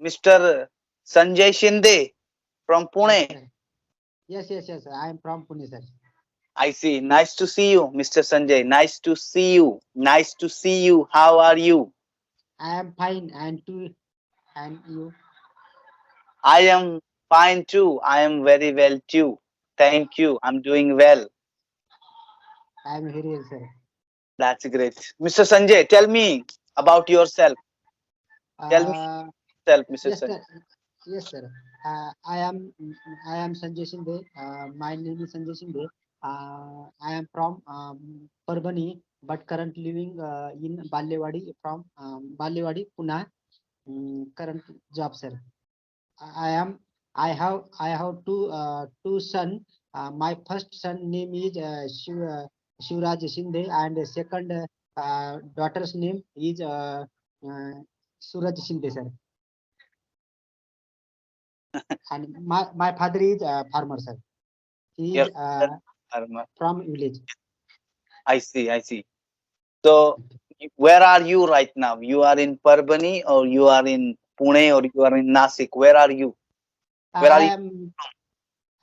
Mr. Sanjay Shinde from Pune. Yes, sir. Yes. I am from Pune, sir. I see. Nice to see you, Mr. Sanjay. Nice to see you. Nice to see you. How are you? I am fine, and you? I am fine too. I am very well too. Thank you. I'm doing well. I am very well, sir. That's great. Mr. Sanjay, tell me about yourself. Tell me Uh, yourself, Mr. yes, Sanjay. sir. Yes, sir. I am Sanjay Shinde. My name is Sanjay Shinde. I am from Parbani, but currently living in Balewadi from Balewadi, Pune. Current job, sir. I am. I have two son. My first son name is Shivraj Shinde, and the second daughter's name is Suraj Shinde, sir. And my father is farmer, sir. He Your is farmer. from village. I see. I see. So, where are you right now? You are in Parbani, or you are in Pune, or you are in Nasik? Where are you? Where are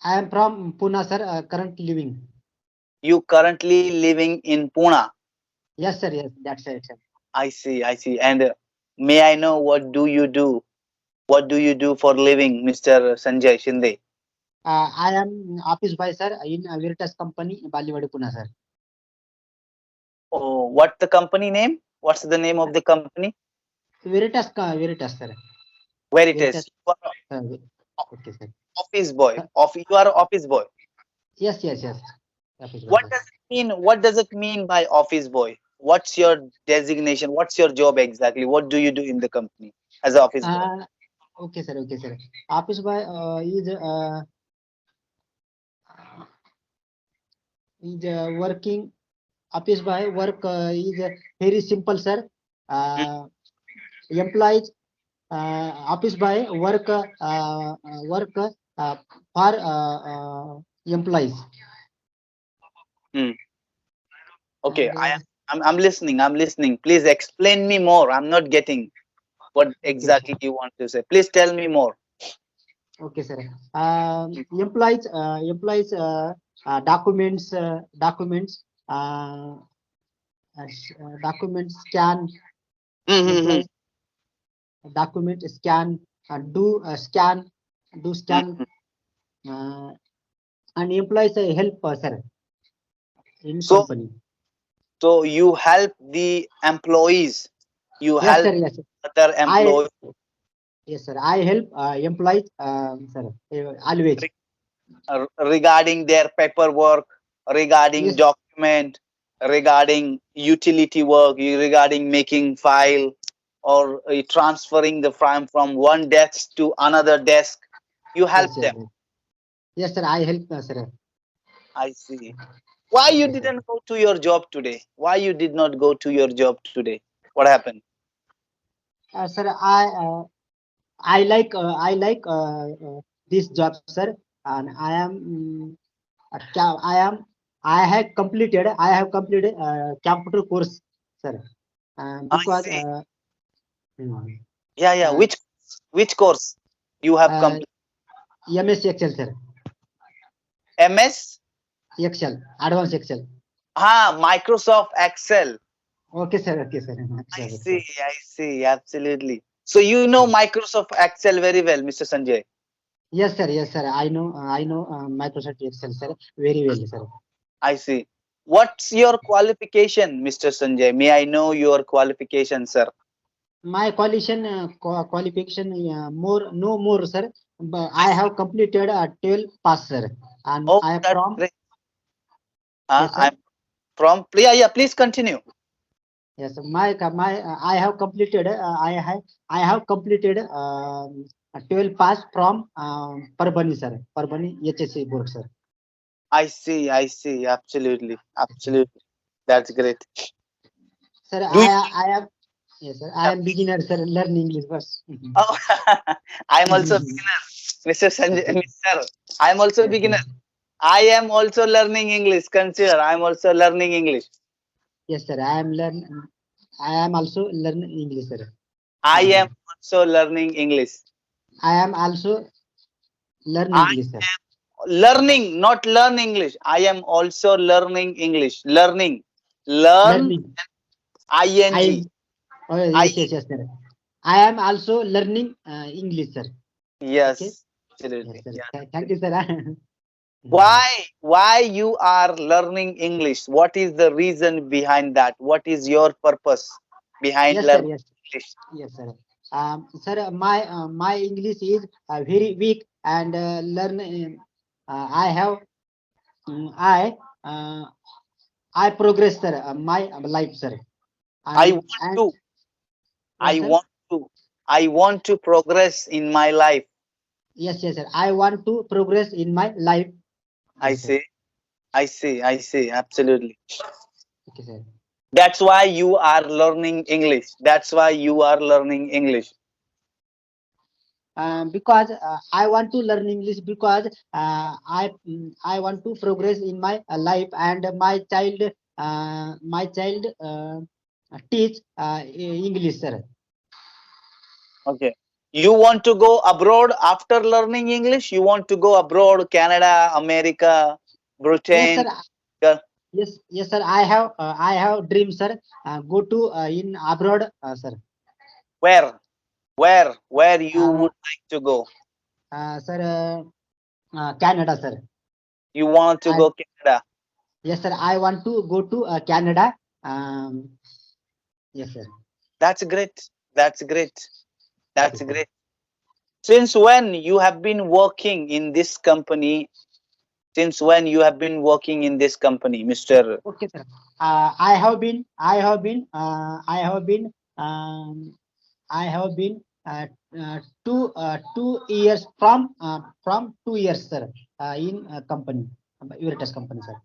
I am from Pune, sir. Currently living. you currently living in Pune? Yes, sir. Yes, that's it, sir. I see. I see. And may I know what do you do? What do you do for living, Mr. Sanjay Shinde? I am office boy, sir, in a Veritas company, Balewadi, Pune, sir. Oh, what's the company name? What's the name of the company? Veritas, sir. Where it Veritas. is? You are Okay, sir. office boy. You are office boy. Yes, yes, yes. Office boy, What sir. does it mean? What does it mean by office boy? What's your designation? What's your job exactly? What do you do in the company as an office boy? Okay, sir. Okay, sir. Office boy is working. Office boy work is very simple, sir. Employees office boy work for employees. Hmm. Okay, And I'm listening. I'm listening. Please explain me more. I'm not getting what okay, sir. exactly you want to say. Please tell me more. Okay, sir. Employees documents document scan. Mm-hmm. Employees document scan do scan do scan uh, and employees help sir in So, company. so you help the employees. You Yes, help sir. Yes, sir. other I employees Yes, sir. I help employees, sir. Always. regarding their paperwork, regarding Yes, document, regarding utility work, regarding making file, or transferring the file from one desk to another desk. You help yes, yes, them. yes. Yes, sir. I help, sir. I see. Why you Okay, sir. didn't go to your job today? Why you did not go to your job today? What happened? Sir, I like this job, sir, and I am I have completed computer course, sir, I because see. mm, Yeah, yeah. uh, Which course you have uh, completed? MS Excel, sir. MS? Excel, advanced Excel. Microsoft Excel. Okay, sir. Okay, sir. I Microsoft see, Excel. I see, absolutely. So you know Microsoft Excel very well, Mr. Sanjay. Yes, sir. Yes, sir. I know Microsoft Excel, sir, very well, sir. I see. What's your qualification, Mr. Sanjay? May I know your qualification, sir? My qualification no more, sir. But I have completed 12 pass, sir, and Oh, I am that's from great. yes, sir. I'm from. Yeah, yeah. Please continue. Yes, I have completed I have completed 12 pass from Parbani, sir. Parbani HSC board, sir. I see, I see. Absolutely, absolutely. That's great. Sir, Do you I am yes, sir. I have? am beginner, sir. Learn English first. Oh, I'm also a beginner, Mr. Sanjay. Okay. Mr. I'm also a Yes, beginner. sir. I am also learning English. Consider, I'm also learning English. Yes, sir. I am also learn English, sir. I am also learning English. I am also learning I English, sir. am learning, not learn English. I am also learning English. Learning. Learn, Learning. ing. Oh, I, yes, sir. I am also learning English, sir. Okay. yes, Yes, absolutely. sir. Yeah. Thank you, sir. Why you are learning English? What is the reason behind that? What is your purpose behind Yes, sir. learning Yes, English? yes, sir. Sir, my English is very weak and learn. I have uh, I progress, sir. My life, sir. I want And to, what, I sir? want to, I want to progress in my life. Yes, sir. I want to progress in my life. I Yes, sir. say, I see, absolutely. Okay, sir. That's why you are learning English. That's why you are learning English. Because I want to learn English because I want to progress in my life and my child teach English, sir. Okay. You want to go abroad after learning English? You want to go abroad, Canada, America, Yes, Britain? sir. Yes, sir. I have dream, sir. Go to in abroad, sir. Where? Where you Uh, would like to go? Sir, Canada, sir. You want to I go Canada. Yes, sir. I want to go to Canada. Um, yes, sir. That's great. That's great. Okay, That's sir. great. Since when you have been working in this company? Since when you have been working in this company, Mr. Okay, sir. I have been 2 years from 2 years, sir, in company, Veritas company, sir.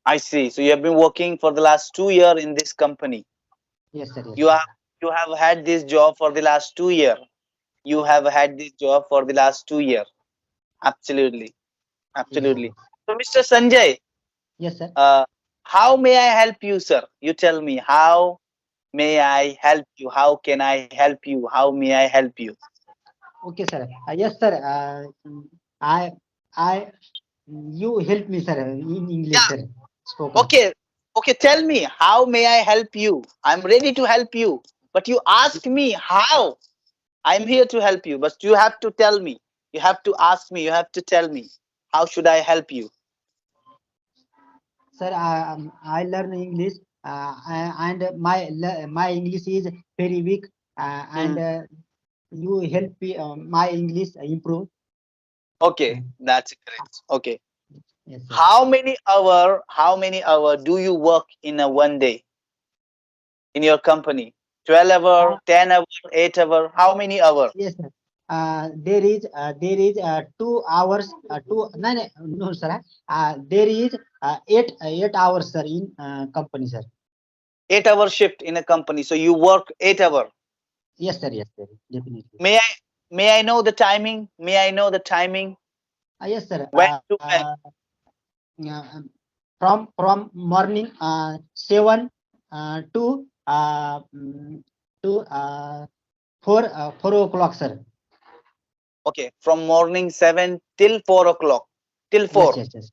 I see. So you have been working for the last 2 years in this company. Yes, sir. Yes, You sir. have you have had this job for the last 2 years. You have had this job for the last 2 years. Absolutely. Yes, sir. Absolutely. So Mr. Sanjay, Yes, sir. uh, how may I help you, sir? You tell me, how may I help you? How can I help you? How may I help you? Okay, sir. Yes, sir. I I you help me, sir, in English, Yeah. sir. Spoken. Okay. Okay. Tell me, how may I help you? I'm ready to help you. But you ask me how. I'm here to help you, but you have to tell me. You have to ask me. You have to tell me. How should I help you? Sir, I learn English, and my English is very weak, and Hmm. you help me, my English improve. Uh, Okay, that's great. Okay. yes, sir. How many hour do you work in a one day in your company? 12 Uh, hour, 10 hour, 8 hour, how many hour? yes, sir. There is 2 hours. No, sir. There is 8 hours, sir, in company, sir. 8 hour shift in a company. So you work 8 hour. Yes, sir. Yes, sir. Definitely. May I know the timing? May I know the timing? Yes, sir. When to when? Uh, from morning 7 to 4 o'clock, sir. Okay, from morning 7 till 4 o'clock. Till Yes, 4. yes, yes,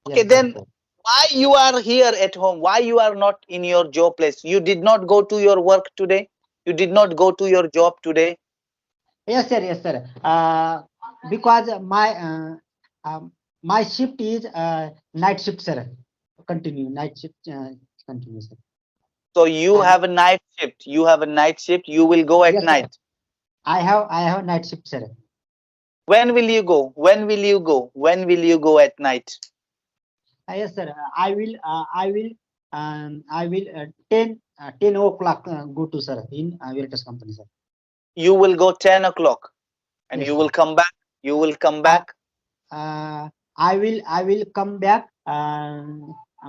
Okay, yes, sir. then why you are here at home? Why you are not in your job place? You did not go to your work today? You did not go to your job today? Yes, sir. Yes, sir. Because my shift is night shift, sir. Continue night shift. Continue, sir. So you And have a night shift. You have a night shift. You will go at yes, sir. night. I have night shift, sir. When will you go? When will you go? When will you go at night? Yes, sir. I will 10 o'clock go to, sir, in Veritas company, sir. You will go 10 o'clock and Yes, you sir. will come back. You will come I back. I will come back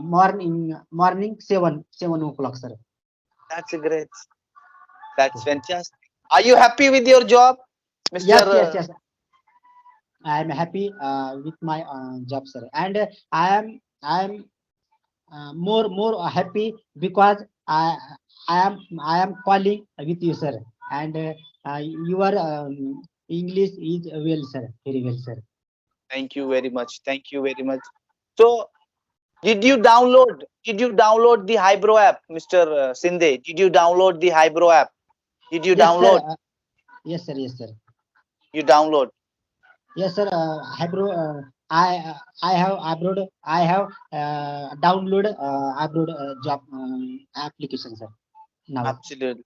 morning 7 o'clock, sir. That's great. That's Yes, sir. fantastic. Are you happy with your job, Mr. Yes, yes, yes. I am happy with my job, sir, and I am more happy because I am calling with you, sir. and your English is well, sir. Very well, sir. Thank you very much. Thank you very much. So, did you download the HiBro app, Mr. Sinde? Did you download the HiBro app? Did you Yes, sir. download? Yes, sir. Yes, sir. You download. Yes, sir. HiBro. I have abroad. I have download abroad job application, sir. Now. Absolutely.